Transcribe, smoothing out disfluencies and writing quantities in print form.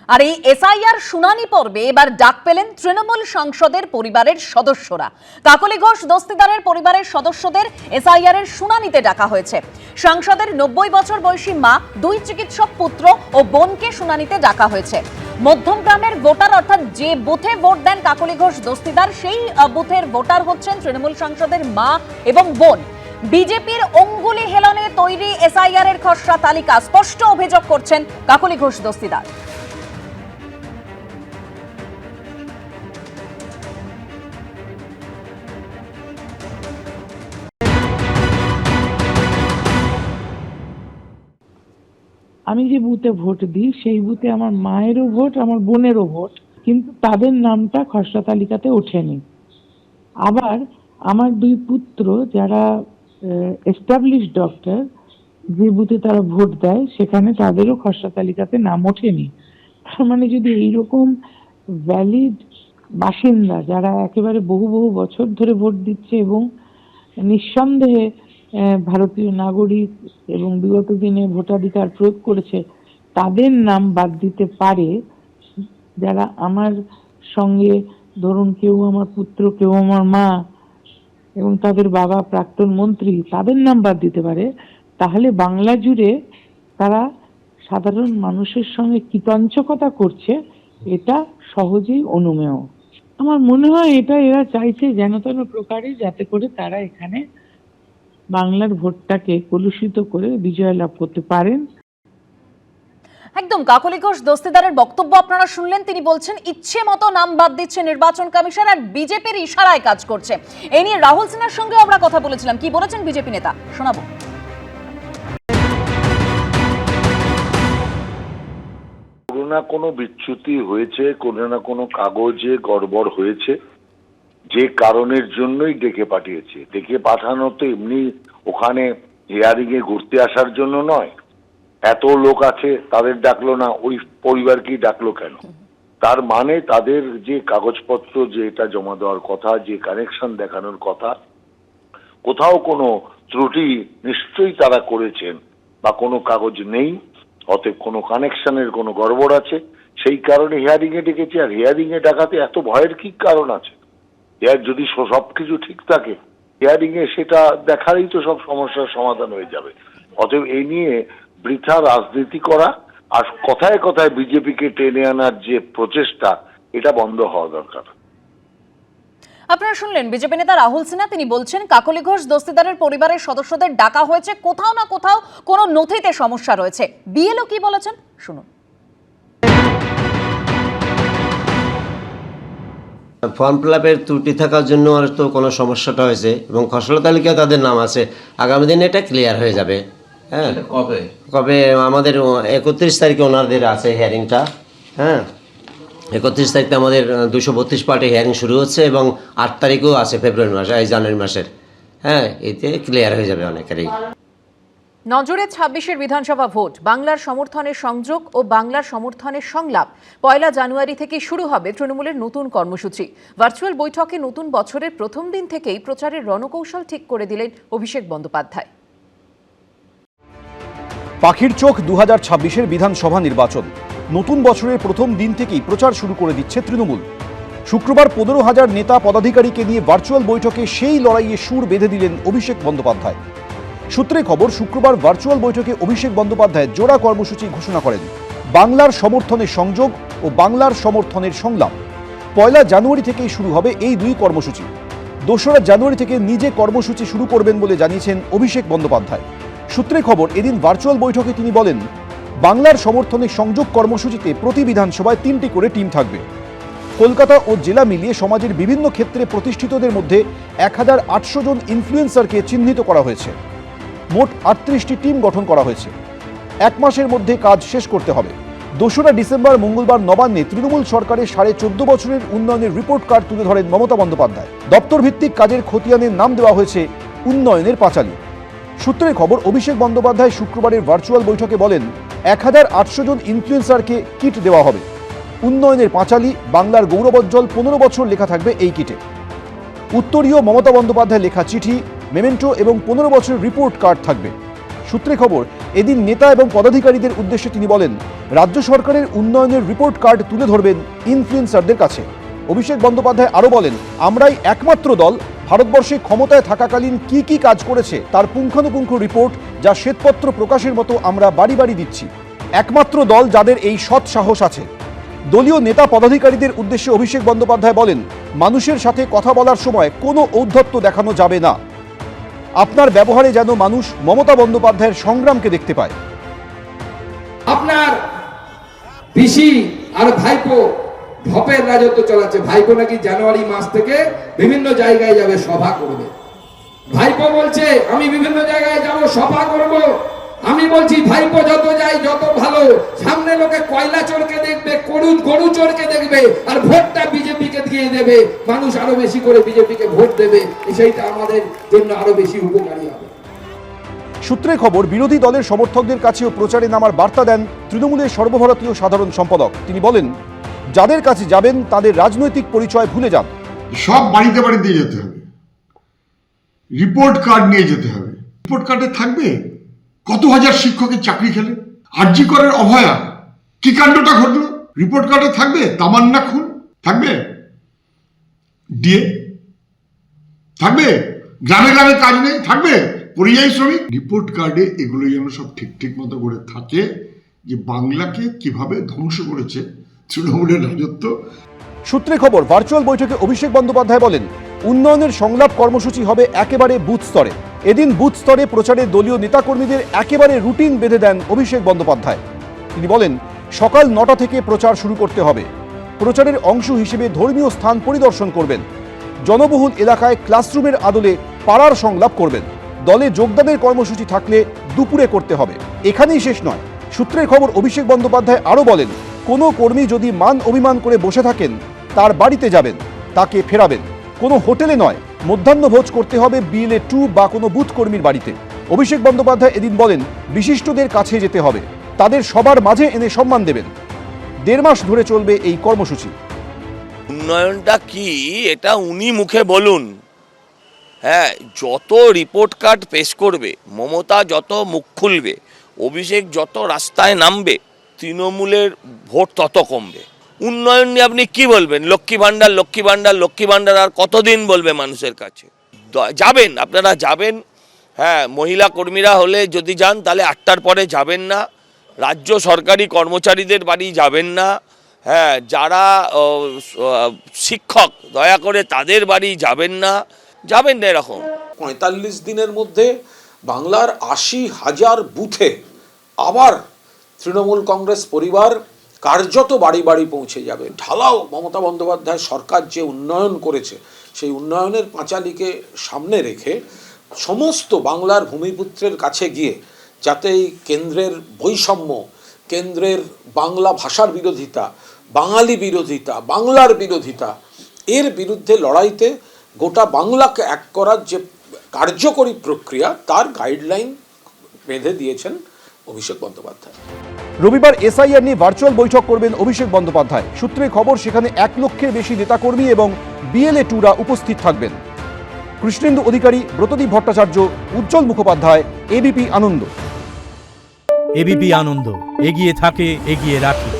আর এই এসআইআর শুনানি পর্বে এবার ডাক পেলেন তৃণমূল সাংসদের পরিবারের সদস্যরা। কাকলি ঘোষ দস্তিদারের পরিবারের সদস্যদের এসআইআর এর শুনানিতে ডাকা হয়েছে। সাংসদের ৯০ বছর বয়সী মা, ২ চিকিৎসক পুত্র ও বোনকে শুনানিতে ডাকা হয়েছে। মধ্যমগ্রামের ভোটার, অর্থাৎ যে বুথে ভোট দেন কাকলি ঘোষ দস্তিদার, সেই বুথের ভোটার হচ্ছেন তৃণমূল সাংসদের মা এবং বোন। বিজেপির অঙ্গুলি হেলনে তৈরি এসআইআর এর খসড়া তালিকা স্পষ্ট অভিযোগ করছেন কাকলি ঘোষ দস্তিদার। আমি যে বুথে ভোট দিই সেই বুথে আমার মায়েরও ভোট, আমার বোনেরও ভোট, কিন্তু তাদের নামটা খসড়া তালিকাতে ওঠেনি। আবার আমার 2 পুত্র যারা এস্টাবলিশ ডক্টর, যে বুথে তারা ভোট দেয় সেখানে তাদেরও খসড়া তালিকাতে নাম ওঠেনি। তার মানে যদি এইরকম ভ্যালিড বাসিন্দা যারা একেবারে বহু বছর ধরে ভোট দিচ্ছে এবং নিঃসন্দেহে ভারতীয় নাগরিক এবং বিগত দিনে ভোটাধিকার প্রয়োগ করেছে, তাদের নাম বাদ দিতে পারে, যারা আমার সঙ্গে, ধরুন কেউ আমার পুত্র, কেউ আমার মা এবং তাদের বাবা প্রাক্তন মন্ত্রী, তাদের নাম বাদ দিতে পারে, তাহলে বাংলা জুড়ে তারা সাধারণ মানুষের সঙ্গে কৃতঞ্চকতা করছে, এটা সহজেই অনুমেয়। আমার মনে হয় এটা এরা চাইছে যেন তেন প্রকারে, যাতে করে তারা এখানে বাংলার ভোটটাকে কলুষিত করে বিজয় লাভ করতে পারেন। একদম কাকলি ঘোষ দস্তিদারের বক্তব্য আপনারা শুনলেন। তিনি বলছেন ইচ্ছে মতো নাম বাদ দিচ্ছে নির্বাচন কমিশন আর বিজেপির ইশারায় কাজ করছে। এই নিয়ে রাহুল সিনহার সঙ্গে আমরা কথা বলেছিলাম, কি বলেছেন বিজেপি নেতা শোনাবো। কোনো না কোনো বিচ্যুতি হয়েছে, কোনো না কোনো কাগজে গড়বড় হয়েছে, যে কারণের জন্যই ডেকে পাঠিয়েছে। ডেকে পাঠানো তো এমনি ওখানে হিয়ারিং এ ঘুরতে আসার জন্য নয়। এত লোক আছে, তাদের ডাকলো না, ওই পরিবারকেই ডাকলো কেন? তার মানে তাদের যে কাগজপত্র, যে এটা জমা দেওয়ার কথা, যে কানেকশন দেখানোর কথা, কোথাও কোনো ত্রুটি নিশ্চয়ই তারা করেছেন, বা কোনো কাগজ নেই, অতএব কোনো কানেকশনের কোনো গড়বড় আছে, সেই কারণে হিয়ারিং এ ডেকেছে। আর হিয়ারিং এ ডাকাতে এত ভয়ের কি কারণ আছে? এর যদি সবকিছু ঠিক থাকে, হিয়ারিং এ সেটা দেখালেই তো সব সমস্যার সমাধান হয়ে যাবে। অতএব এই নিয়ে বৃথা রাজনীতি করা আর কথায় কথায় বিজেপিকে টেনে আনার যে প্রচেষ্টা, এটা বন্ধ হওয়া দরকার। আপনারা শুনলেন বিজেপি নেতা রাহুল সিনহা। তিনি বলছেন কাকলি ঘোষ দস্তিদারের পরিবারের সদস্যদের ডাকা হয়েছে, কোথাও না কোথাও কোনো নথিতে সমস্যা রয়েছে। বিএলও কি বলেছেন শুনুন। ফর্ম ফিল আপের ত্রুটি থাকার জন্য তো কোনো সমস্যাটা হয়েছে এবং খসড়া তালিকায় তাদের নাম আছে। আগামী দিনে এটা ক্লিয়ার হয়ে যাবে। হ্যাঁ, কবে আমাদের 31 তারিখে ওনাদের আছে হিয়ারিংটা। হ্যাঁ, 31 তারিখে আমাদের 232 পার্টে হিয়ারিং শুরু হচ্ছে এবং 8 তারিখেও আছে ফেব্রুয়ারি মাসে, এই জানুয়ারি মাসের। হ্যাঁ, এতে ক্লিয়ার হয়ে যাবে অনেকেরই। নজরে 26-এর বিধানসভা ভোট, বাংলার সমর্থনের সংযোগ ও বাংলার সমর্থনের সংলাপ। 1 জানুয়ারি থেকে শুরু হবে তৃণমূলের নতুন কর্মসূচি। ভার্চুয়াল বৈঠকে নতুন বছরের প্রথম দিন থেকেই প্রচারের রণকৌশল ঠিক করে দিলেন অভিষেক বন্দ্যোপাধ্যায়। পাখির চোখ 2026-এর বিধানসভা নির্বাচন। নতুন বছরের প্রথম দিন থেকেই প্রচার শুরু করে দিচ্ছে তৃণমূল। শুক্রবার 15,000 নেতা পদাধিকারীকে নিয়ে ভার্চুয়াল বৈঠকে সেই লড়াইয়ে সুর বেঁধে দিলেন অভিষেক বন্দ্যোপাধ্যায়। সূত্রে খবর, শুক্রবার ভার্চুয়াল বৈঠকে অভিষেক বন্দ্যোপাধ্যায় জোড়া কর্মসূচি ঘোষণা করেন। বাংলার সমর্থনের সংযোগ ও বাংলার সমর্থনের সংলাপ। 1 জানুয়ারি থেকেই শুরু হবে এই 2 কর্মসূচি। 2রা জানুয়ারি থেকে নিজে কর্মসূচি শুরু করবেন বলে জানিয়েছেন অভিষেক বন্দ্যোপাধ্যায়। সূত্রে খবর, এদিন ভার্চুয়াল বৈঠকে তিনি বলেন, বাংলার সমর্থনের সংযোগ কর্মসূচিতে প্রতি বিধানসভায় 3টি করে টিম থাকবে। কলকাতা ও জেলা মিলিয়ে সমাজের বিভিন্ন ক্ষেত্রে প্রতিষ্ঠিতদের মধ্যে 1800 জন ইনফ্লুয়েন্সারকে চিহ্নিত করা হয়েছে। মোট 38টি টিম গঠন করা হয়েছে। 1 মাসের মধ্যে কাজ শেষ করতে হবে। 2রা ডিসেম্বর মঙ্গলবার নবান্নে তৃণমূল সরকারের 14.5 বছরের উন্নয়নের রিপোর্ট কার্ড তুলে ধরেন মমতা বন্দ্যোপাধ্যায়। দপ্তর ভিত্তিক কাজের খতিয়ানের নাম দেওয়া হয়েছে উন্নয়নের পাঁচালী। সূত্রের খবর, অভিষেক বন্দ্যোপাধ্যায় শুক্রবারের ভার্চুয়াল বৈঠকে বলেন, 1800 জন ইনফ্লুয়েন্সারকে কিট দেওয়া হবে। উন্নয়নের পাঁচালী, বাংলার গৌরবোজ্জ্বল 15 বছর লেখা থাকবে এই কিটে। উত্তরীয় মমতা বন্দ্যোপাধ্যায় লেখা চিঠি, মেমেন্টো এবং 15 বছরের রিপোর্ট কার্ড থাকবে। সূত্রে খবর, এদিন নেতা এবং পদাধিকারীদের উদ্দেশ্যে তিনি বলেন, রাজ্য সরকারের উন্নয়নের রিপোর্ট কার্ড তুলে ধরবেন ইনফ্লুয়েন্সারদের কাছে। অভিষেক বন্দ্যোপাধ্যায় আরও বলেন, আমরাই একমাত্র দল ভারতবর্ষে ক্ষমতায় থাকাকালীন কি কি কাজ করেছে তার পুঙ্খানুপুঙ্খ রিপোর্ট, যা শ্বেতপত্র প্রকাশের মতো আমরা বাড়ি বাড়ি দিচ্ছি। একমাত্র দল যাদের এই সৎ সাহস আছে। দলীয় নেতা পদাধিকারীদের উদ্দেশ্যে অভিষেক বন্দ্যোপাধ্যায় বলেন, মানুষের সাথে কথা বলার সময় কোনো ঔদ্ধত্য দেখানো যাবে না। আপনার ব্যবহারে যেন মানুষ মমতা বন্দ্যোপাধ্যায়ের সংগ্রামকে দেখতে পায়। আপনার পিসি আর ভাইপো ঢপের রাজত্ব চালাচ্ছে। ভাইপো নাকি জানুয়ারি মাস থেকে বিভিন্ন জায়গায় যাবে, সভা করবে। ভাইপো বলছে আমি বিভিন্ন জায়গায় যাব, সভা করব। আমি বলছি ভাইপো যত যায় যত ভালো, সামনে লোকে কয়লা চোরকে দেখবে, গরু চোরকে দেখবে, আর ভোটটা বিজেপিকে দিয়ে দেবে। মানুষ আরো বেশি করে বিজেপিকে ভোট দেবে, সেইটা আমাদের জন্য আরো বেশি উপকারী হবে। সূত্রে খবর, বিরোধী দলের সমর্থকদের কাছেও প্রচারে নামার বার্তা দেন তৃণমূলের সর্বভারতীয় সাধারণ সম্পাদক। তিনি বলেন, যাদের কাছে যাবেন তাদের রাজনৈতিক পরিচয় ভুলে যান। সব বাড়িতে বাড়িতে যেতে হবে, রিপোর্ট কার্ড নিয়ে যেতে হবে। রিপোর্ট কার্ডে থাকবে কত হাজার শিক্ষকের চাকরি খেলে, আরজি করের অভয়া কি কাণ্ডটা ঘটলো, রিপোর্ট কার্ডে থাকবে তামান্না খুন, থাকবে ডিএ, থাকবে গ্রামে গ্রামে কাজ নেই, থাকবে পরিযায়ী শ্রমিক। রিপোর্ট কার্ডে এগুলো যেন সব ঠিক মতো করে থাকে, যে বাংলাকে কিভাবে ধ্বংস করেছে তৃণমূলের রাজত্ব। সূত্রে খবর, ভার্চুয়াল বৈঠকে অভিষেক বন্দ্যোপাধ্যায় বলেন, উন্নয়নের সংলাপ কর্মসূচি হবে একেবারে বুথ স্তরে। এদিন বুথ স্তরে প্রচারে দলীয় নেতাকর্মীদের একেবারে রুটিন বেঁধে দেন অভিষেক বন্দ্যোপাধ্যায়। তিনি বলেন, সকাল 9টা থেকে প্রচার শুরু করতে হবে। প্রচারের অংশ হিসেবে ধর্মীয় স্থান পরিদর্শন করবেন। জনবহুল এলাকায় ক্লাসরুমের আদলে পাড়ার সংলাপ করবেন। দলে যোগদানের কর্মসূচি থাকলে দুপুরে করতে হবে। এখানেই শেষ নয়। সূত্রের খবর, অভিষেক বন্দ্যোপাধ্যায় আরও বলেন, কোনো কর্মী যদি মান অভিমান করে বসে থাকেন তার বাড়িতে যাবেন, তাকে ফেরাবেন। কোনো হোটেলে নয়, মধ্যাহ্নভোজ করতে হবে BLA 2 বা কোনো বুথ কর্মীর বাড়িতে। অভিষেক বন্দ্যোপাধ্যায় এদিন বলেন, বিশিষ্টদের কাছে যেতে হবে, তাদের সবার মাঝে এনে সম্মান দেবেন। 1.5 মাস ধরে চলবে এই কর্মসূচি। উন্নয়নটা কি এটা উনি মুখে বলুন। হ্যাঁ, যত রিপোর্ট কার্ড পেশ করবে, মমতা যত মুখ খুলবে, অভিষেক যত রাস্তায় নামবে, তৃণমূলের ভোট তত কমবে। উন্নয়ন নিয়ে আপনি কি বলবেন? লক্ষ্মী ভাণ্ডার আর কতদিন বলবে মানুষের কাছে? যাবেন, আপনারা যাবেন। হ্যাঁ, মহিলা কর্মীরা হলে যদি যান তাহলে 8টার পরে যাবেন না। রাজ্য সরকারি কর্মচারীদের বাড়ি যাবেন না। হ্যাঁ, যারা শিক্ষক দয়া করে তাদের বাড়ি যাবেন না এরকম। 45 দিনের মধ্যে বাংলার 80,000 বুথে আবার তৃণমূল কংগ্রেস পরিবার কার্যত বাড়ি বাড়ি পৌঁছে যাবে। ঢালাও মমতা বন্দ্যোপাধ্যায় সরকার যে উন্নয়ন করেছে, সেই উন্নয়নের পাঁচালীকে সামনে রেখে সমস্ত বাংলার ভূমিপুত্রের কাছে গিয়ে যাতে এই কেন্দ্রের বৈষম্য, কেন্দ্রের বাংলা ভাষার বিরোধিতা, বাঙালি বিরোধিতা, বাংলার বিরোধিতা, এর বিরুদ্ধে লড়াইতে গোটা বাংলাকে এক করার যে কার্যকরী প্রক্রিয়া, তার গাইডলাইন বেঁধে দিয়েছেন অভিষেক বন্দ্যোপাধ্যায়। রবিবার SIR নিয়ে ভার্চুয়াল বৈঠক করবেন অভিষেক বন্দ্যোপাধ্যায়। সূত্রে খবর, সেখানে 1 লক্ষের বেশি নেতাকর্মী এবং BLA 2রা উপস্থিত থাকবেন। কৃষ্ণেন্দু অধিকারী, ব্রতদীপ ভট্টাচার্য, উজ্জ্বল মুখোপাধ্যায়, ABP আনন্দ। ABP আনন্দ, এগিয়ে থাকে, এগিয়ে রাখে।